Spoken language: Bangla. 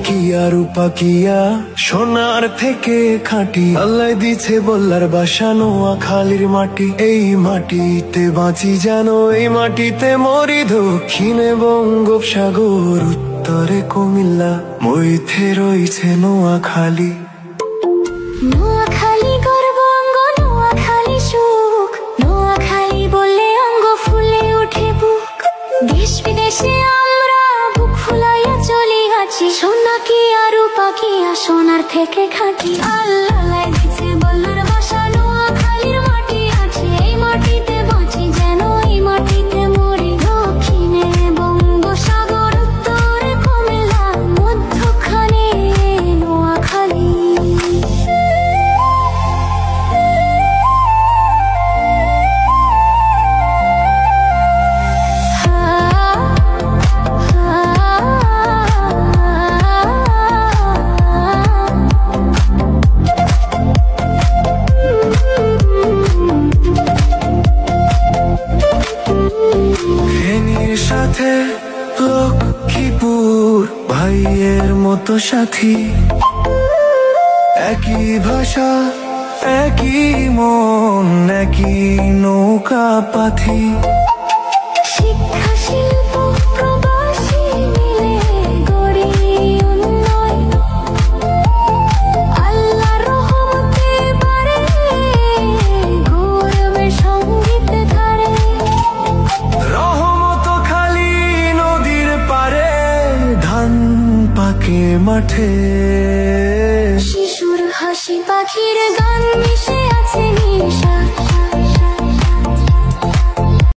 কিয়া রূপা কিয়া সোনার থেকে খাঁটি, আল্লাহ দিছে বল্লার বাসা নোয়াখালীর মাটি। এই মাটিতে বাঁচি যেন এই মাটিতে মরি, দক্ষিণে বঙ্গোপসাগর উত্তরে কুমিল্লা, মধ্যে রয়েছে নোয়াখালী। নোয়াখালী গর্ব অঙ্গ, নোয়াখালী সুখ, নোয়াখালী বললে অঙ্গ ফুলে ওঠে বুক। দেশ বিদেশে আমরা বুক ফুলাইয়া চলিয়াছি, সোনা কিয়া রূপা কিয়া সোনার থেকে খাঁটি। আল্লাহ দিছে বল্লার বাসা নোয়াখালীর মাটি আছে, এই মাটিতে বাঁচি যেন এই মাটিতে মরি, দক্ষিণে বঙ্গোপসাগর উত্তরে কুমিল্লা, মধ্যখানে নোয়াখালী। ফেনীর সাথে লক্ষ্মীপুর ভাইয়ের মতো সাথী, একই ভাষা একই মন একই নৌকা পাথি। শিক্ষা শিল্প প্রবাসী মিলে গড়ি উন্নয়ন, আল্লাহর রহমতে বাড়ে ঘুরবে সঙ্গীত ধারে। রহমত খালি নদীর পারে, ধান পাকে মাঠে, শিশুর হাসি পাখির গান মিশে আছে নিশা।